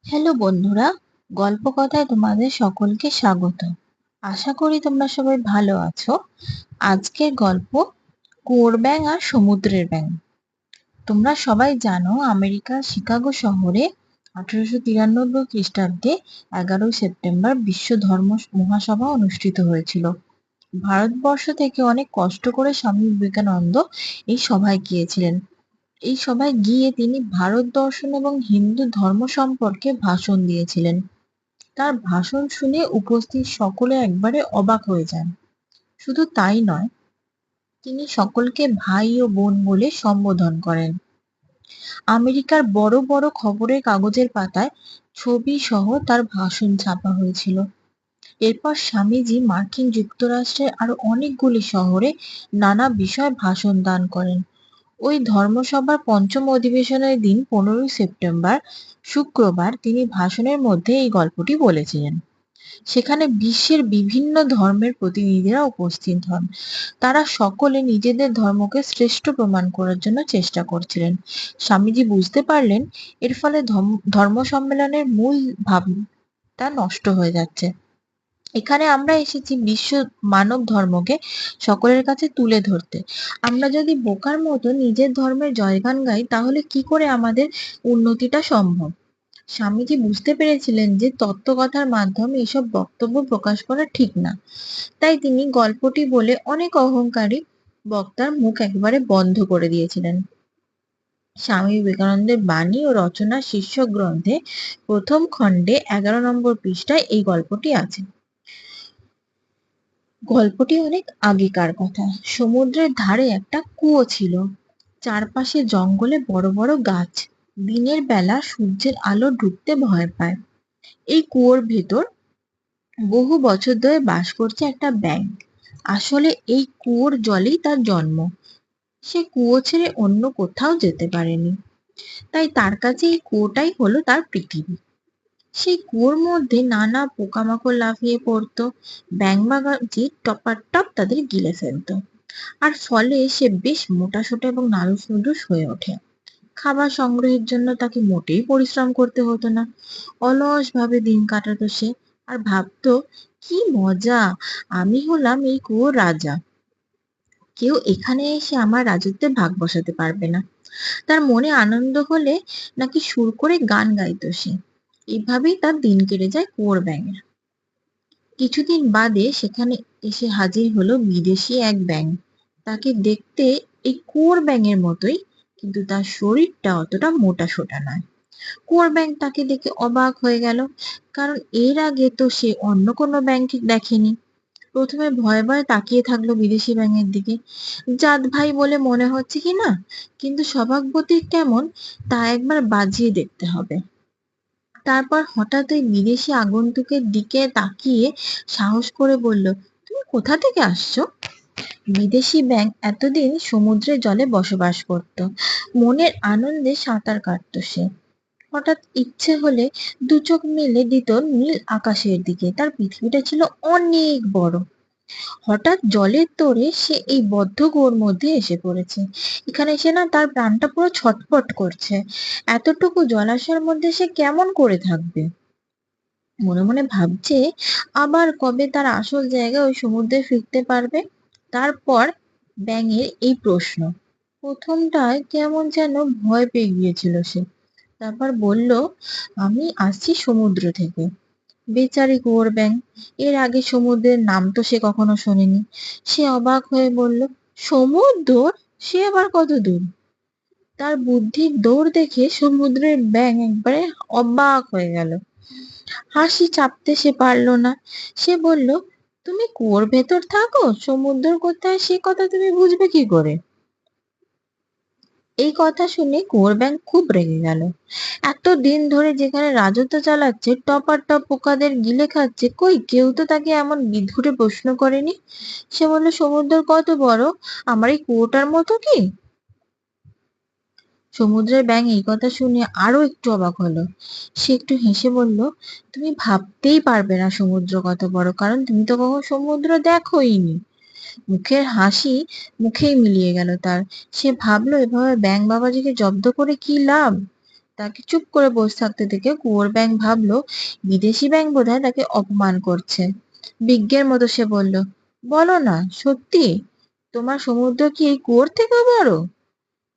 Hello বন্ধুরা, গল্প কথায় তোমাদের সকলকে স্বাগত। আশা করি তোমরা সবাই ভালো আছো। আজকের গল্প কুয়োর ব্যাঙ আর সমুদ্রের ব্যাঙ। তোমরা সবাই জানো আমেরিকার শিকাগো শহরে 1893 খ্রিস্টাব্দে 11 সেপ্টেম্বর বিশ্ব ধর্ম মহাসভা অনুষ্ঠিত হয়েছিল। ভারতবর্ষ থেকে অনেক কষ্ট করে স্বামী বিবেকানন্দ এই সভায় গিয়েছিলেন। এই সভায় গিয়ে তিনি ভারত দর্শন এবং হিন্দু ধর্ম সম্পর্কে ভাষণ দিয়েছিলেন। তার ভাষণ শুনে উপস্থিত সকলে একবারে অবাক হয়ে যান। শুধু তাই নয়, তিনি সকলকে ভাই ও বোন বলে সম্বোধন করেন। আমেরিকার বড় বড় খবরের কাগজের পাতায় ছবি সহ তার ভাষণ ছাপা হয়েছিল। এরপর স্বামীজি মার্কিন যুক্তরাষ্ট্রের আরো অনেকগুলি শহরে নানা বিষয়ে ভাষণ দান করেন। ওই ধর্মসভার পঞ্চম অধিবেশনের দিন 15 সেপ্টেম্বর শুক্রবার তিনি ভাষণের মধ্যে এই গল্পটি বলেছিলেন। সেখানে বিশ্বের বিভিন্ন ধর্মের প্রতিনিধিরা উপস্থিত হন। তারা সকলে নিজেদের ধর্মকে শ্রেষ্ঠ প্রমাণ করার জন্য চেষ্টা করছিলেন। স্বামীজি বুঝতে পারলেন এর ফলে ধর্ম সম্মেলনের মূল ভাবটা নষ্ট হয়ে যাচ্ছে। এখানে আমরা এসেছি বিশ্ব মানব ধর্মকে সকলের কাছে তুলে ধরতে। আমরা যদি বোকার মতো নিজের ধর্মের জয়গান গাই তাহলে কি করে আমাদের উন্নতিটা সম্ভব? স্বামীজি বুঝতে পেরেছিলেন যে তত্ত্বকথার মাধ্যমে এসব বক্তব্য প্রকাশ করা ঠিক না। তাই তিনি গল্পটি বলে অনেক অহংকারী বক্তার মুখ একেবারে বন্ধ করে দিয়েছিলেন। স্বামী বিবেকানন্দের বাণী ও রচনা শীর্ষক গ্রন্থে প্রথম খণ্ডে 11 নম্বর পৃষ্ঠায় এই গল্পটি আছে। গল্পটি অনেক আগেকার কথা। সমুদ্রের ধারে একটা কুয়ো ছিল। চারপাশে জঙ্গলে বড় বড় গাছ। দিনের বেলা সূর্যের আলো ঢুকতে ভয় পায়। এই কুয়োর ভেতর বহু বছর ধরে বাস করছে একটা ব্যাঙ। আসলে এই কুয়োর জলেই তার জন্ম। সে কুয়ো ছেড়ে অন্য কোথাও যেতে পারেনি। তাই তার কাছে এই কুয়োটাই হলো তার পৃথিবী। সেই কুয়োর মধ্যে নানা পোকামাকড় লাফিয়ে পড়তো। ব্যাঙ বা গাছি টপাটপ তাদের গিলে ফেলতো। আর ফলে সে বেশ মোটাসোটা এবং নাদুস নুদুস হয়ে ওঠে। খাবার সংগ্রহের জন্য তাকে মোটেই পরিশ্রম করতে হতো না। অলস ভাবে দিন কাটাতো সে। আর ভাবতো, কি মজা, আমি হলাম এই কুয়োর রাজা। কেউ এখানে এসে আমার রাজত্বে ভাগ বসাতে পারবে না। তার মনে আনন্দ হলে নাকি সুর করে গান গাইতো সে। এভাবেই তার দিন কেটে যায় কুয়োর ব্যাঙের। কিছুদিন বাদে সেখানে এসে হাজির হলো বিদেশি এক ব্যাঙ। তাকে দেখতে এই কুয়োর ব্যাঙের মতোই, কিন্তু তার শরীরটা অতটা মোটাসোটা নয়। কুয়োর ব্যাঙ তাকে দেখে অবাক হয়ে গেল, কারণ এর আগে তো সে অন্য কোনো ব্যাঙকে দেখেনি। প্রথমে ভয়ে ভয়ে তাকিয়ে থাকলো বিদেশি ব্যাঙের দিকে। জাত ভাই বলে মনে হচ্ছে কি না, কিন্তু স্বভাবগতিক কেমন তা একবার বাজিয়ে দেখতে হবে। তারপর হঠাৎ ওই বিদেশি আগন্তুকের দিকে তাকিয়ে সাহস করে বলল, তুমি কোথা থেকে আসছো? বিদেশি ব্যাঙ এতদিন সমুদ্রের জলে বসবাস করত। মনের আনন্দে সাঁতার কাটতো সে। হঠাৎ ইচ্ছে হলে দু চোখ মেলে দিত নীল আকাশের দিকে। তার পৃথিবীটা ছিল অনেক বড়। হঠাৎ জলের তোড়ে সে এই বদ্ধ কুয়োর মধ্যে এসে পড়েছে। এখানে এসে না তার প্রাণটা পুরো ছটফট করছে। এতটুকু জলাশয়ের মধ্যে সে কেমন করে থাকবে? মনে মনে ভাবছে আবার কবে তার আসল জায়গায় ওই সমুদ্রে ফিরতে পারবে। তারপর ব্যাঙের এই প্রশ্ন। প্রথমটায় কেমন যেন ভয় পেয়ে গিয়েছিল সে। তারপর বলল, আমি আসছি সমুদ্র থেকে। বেচারি কুয়োর ব্যাঙ, এর আগে সমুদ্রের নাম তো সে কখনো শোনেনি। সে অবাক হয়ে বলল, সমুদ্র? সে আবার কত দূর? তার বুদ্ধির দৌড় দেখে সমুদ্রের ব্যাঙ একবারে অবাক হয়ে গেল। হাসি চাপতে সে পারল না। সে বলল, তুমি কুয়োর ভেতর থাকো, সমুদ্র কোথায় সে কথা তুমি বুঝবে কি করে? এই কথা শুনে কুয়োর ব্যাঙ খুব রেগে গেল। এতদিন ধরে যেখানে রাজত্ব চালাচ্ছে, টপাটপ পোকাদের গিলে খাচ্ছে, কই কেউ তো তাকে এমন বিদঘুটে প্রশ্ন করেনি। সে বলল, সমুদ্র কত বড়, আমার এই কুয়োটার মতো কি? সমুদ্রের ব্যাঙ এই কথা শুনে আরো একটু অবাক হলো। সে একটু হেসে বলল, তুমি ভাবতেই পারবে না সমুদ্র কত বড়, কারণ তুমি তো কখনো সমুদ্র দেখোইনি। মুখের হাসি মুখেই মিলিয়ে গেল তার। সে ভাবলো, এভাবে ব্যাঙ বাবাজিকে জব্দ করে কি লাভ? তাকে চুপ করে বসে থাকতে দেখে কুয়োর ব্যাঙ ভাবলো বিদেশি ব্যাঙ বোধহয় তাকে অপমান করছে। বিজ্ঞের মতো সে বলল, বলো না, সত্যি তোমার সমুদ্র কি এই কুয়োর থেকেও বড়?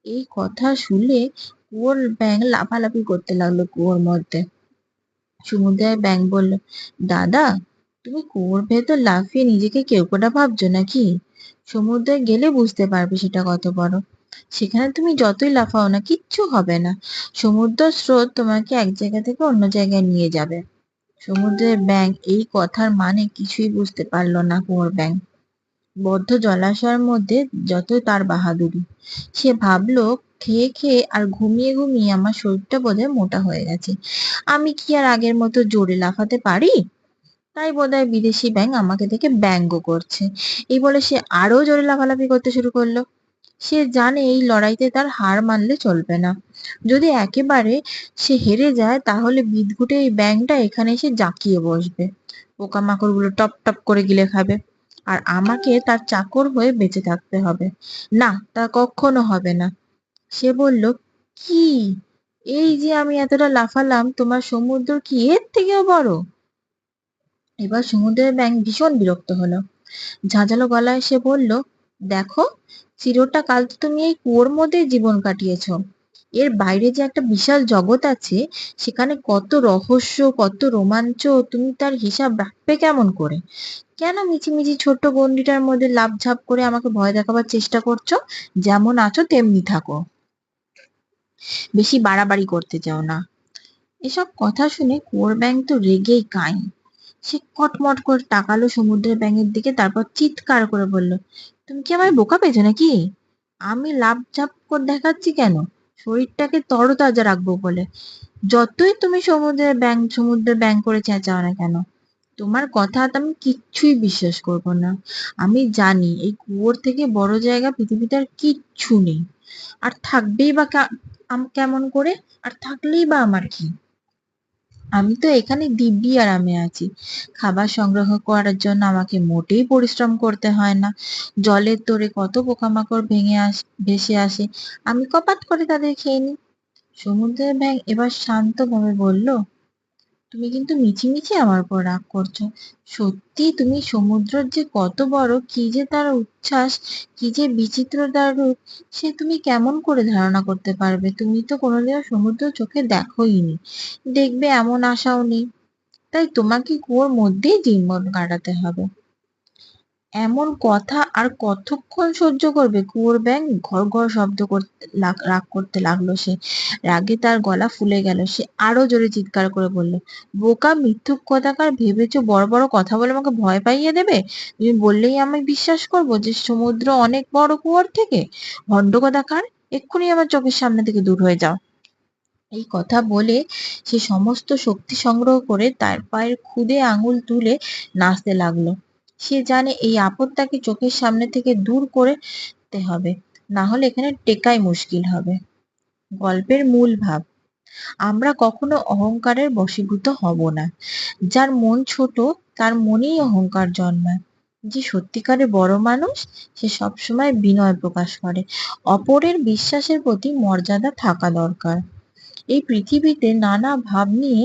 এই কথা শুনে কুয়োর ব্যাঙ লাফালাফি করতে লাগলো কুয়োর মধ্যে। সমুদ্রের ব্যাঙ বলল, দাদা, তুমি কুয়োর ভেতর লাফিয়ে নিজেকে কেউকোটা ভাবছো নাকি? সমুদ্রে গেলে বুঝতে পারবে সেটা কত বড়। সেখানে তুমি যতই লাফাও না, কিচ্ছু হবে না। সমুদ্র স্রোত তোমাকে এক জায়গা থেকে অন্য জায়গায় নিয়ে যাবে। সমুদ্রের ব্যাঙ এই কথার মানে কিছুই বুঝতে পারলো না। কুয়োর ব্যাঙ বদ্ধ জলাশয়ের মধ্যে যতই তার বাহাদুরি, সে ভাবলো খেয়ে খেয়ে আর ঘুমিয়ে ঘুমিয়ে আমার শরীরটা বোধহয় মোটা হয়ে গেছে। আমি কি আর আগের মতো জোরে লাফাতে পারি? তাই বোধহয় বিদেশি ব্যাঙ আমাকে দেখে ব্যঙ্গ করছে। এই বলে সে আরো জোরে লাফালাফি করতে শুরু করলো। সে জানে এই লড়াইতে তার হার মানলে চলবে না। যদি একেবারে সে হেরে যায় তাহলে বিদঘুটে এই ব্যাঙটা এখানে এসে জাঁকিয়ে বসবে, পোকামাকড়গুলো টপ টপ করে গিলে খাবে, আর আমাকে তার চাকর হয়ে বেঁচে থাকতে হবে। না, তা কখনো হবে না। সে বলল, কি, এই যে আমি এতটা লাফালাম, তোমার সমুদ্র কি এর থেকেও বড়? এবার সমুদ্রের ব্যাঙ ভীষণ বিরক্ত হলো। ঝাঁঝালো গলায় সে বলল, দেখো, চিরটা কাল তো তুমি এই কুয়োর মধ্যেই জীবন কাটিয়েছো। এর বাইরে যে একটা বিশাল জগৎ আছে, সেখানে কত রহস্য, কত রোমাঞ্চ, তুমি তার হিসাব রাখবে কেমন করে? কেন মিছিমিছি ছোট্ট গন্ডিটার মধ্যে লাফঝাপ করে আমাকে ভয় দেখাবার চেষ্টা করছো? যেমন আছো তেমনি থাকো, বেশি বাড়াবাড়ি করতে চাও না। এসব কথা শুনে কুয়োর ব্যাঙ তো রেগেই কাঁই। সে কটমট করে তাকালো সমুদ্রের ব্যাঙের দিকে, তারপর চিৎকার করে বলল, তুমি কি আমায় বোকা পেয়েছো নাকি? আমি লাফঝাপ করে দেখাচ্ছি কেন? শরীরটাকে তরতাজা রাখবো বলে। যতই তুমি সমুদ্রের ব্যাঙ করে চেঁচাও না কেন, তোমার কথা তো আমি কিচ্ছুই বিশ্বাস করব না। আমি জানি এই কুয়োর থেকে বড় জায়গা পৃথিবীতে আর কিচ্ছু নেই। আর থাকবেই বা কেমন করে? আর থাকলেই বা আমার কি? আমি তো এখানে দিব্যি আরামে আছি। খাবার সংগ্রহ করার জন্য আমাকে মোটেই পরিশ্রম করতে হয় না। জলের তোড়ে কত পোকামাকড় ভেসে আসে, আমি কপাত করে তাদের খেয়ে নিই। সমুদ্রের ব্যাঙ এবার শান্তভাবে বলল, তুমি কিন্তু মিছিমিছি আমার উপর রাগ করছো। সত্যি তুমি সমুদ্রের যে কত বড়, কি যে তার উচ্ছ্বাস, কি যে বিচিত্র তার রূপ, সে তুমি কেমন করে ধারণা করতে পারবে? তুমি তো কোনোদিনও সমুদ্র চোখে দেখোইনি, দেখবে এমন আশাও নেই। তাই তোমাকে কুয়োর মধ্যেই জীবন কাটাতে হবে। এমন কথা আর কতক্ষণ সহ্য করবে? কুয়োর ব্যাঙ ঘড় ঘড় শব্দ করতে রাগ করতে লাগলো সে। রাগে তার গলা ফুলে গেল। সে আরো জোরে চিৎকার করে বলল, বোকা মিথ্যুক কথাকার, ভেবেছো বড় বড় কথা বলে আমাকে ভয় পাইয়ে দেবে? তুমি বললেই আমি বিশ্বাস করবো যে সমুদ্র অনেক বড় কুয়োর থেকে? ভণ্ড কথাকার, এক্ষুনি আমার চোখের সামনে থেকে দূর হয়ে যাও। এই কথা বলে সে সমস্ত শক্তি সংগ্রহ করে তার পায়ের খুদে আঙুল তুলে নাচতে লাগলো। সে জানে এই আপদ তাকে চোখের সামনে থেকে দূর করতে হবে, না হলে এখানে টেকাই মুশকিল হবে। গল্পের মূল ভাব: আমরা কখনো অহংকারের বশীভূত হব না। যার মন ছোট, তার মনেই অহংকার জন্মায়। যে সত্যিকারে বড় মানুষ, সে সবসময় বিনয় প্রকাশ করে। অপরের বিশ্বাসের প্রতি মর্যাদা থাকা দরকার। এই পৃথিবীতে নানা ভাব নিয়ে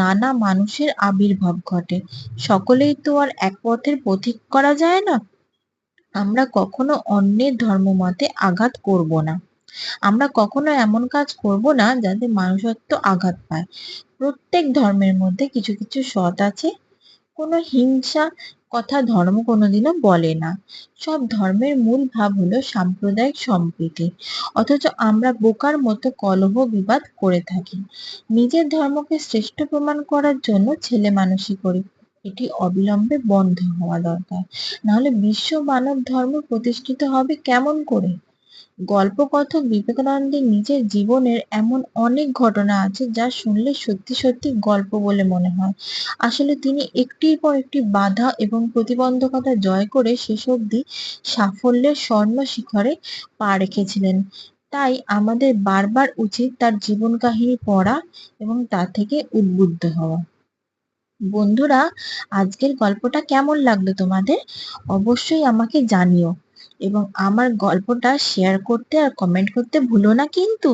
নানা মানুষের আবির্ভাব ঘটে। সকলেই তো আর এক পথের পথিক করা যায় না। আমরা কখনো অন্যের ধর্মমতে আঘাত করব না। আমরা কখনো এমন কাজ করব না যাতে মানুষত্ব আঘাত পায়। প্রত্যেক ধর্মের মধ্যে কিছু কিছু সৎ আছে। কোনো হিংসা কথা ধর্ম কোনোদিনও বলে না। সব ধর্মের মূল ভাব হলো সাম্প্রদায়িক সম্প্রীতি। অথচ আমরা বোকার মতো কলহ বিবাদ করে থাকি। নিজের ধর্মকে শ্রেষ্ঠ প্রমাণ করার জন্য ছেলেমানুষি করি। এটি অবিলম্বে বন্ধ হওয়া দরকার। নাহলে বিশ্ব মানব ধর্ম প্রতিষ্ঠিত হবে কেমন করে? গল্পকথক বিবেকানন্দের নিজের জীবনের এমন অনেক ঘটনা আছে যা শুনলে সত্যি সত্যি গল্প বলে মনে হয়। আসলে তিনি একটির পর একটি বাধা এবং প্রতিবন্ধকতা জয় করে শেষ অবধি সাফল্যের স্বর্ণ শিখরে পা রেখেছিলেন। তাই আমাদের বারবার উচিত তার জীবন কাহিনী পড়া এবং তা থেকে উদ্বুদ্ধ হওয়া। বন্ধুরা, আজকের গল্পটা কেমন লাগলো তোমাদের? অবশ্যই আমাকে জানিও এবং আমার গল্পটা শেয়ার করতে আর কমেন্ট করতে ভুলো না কিন্তু।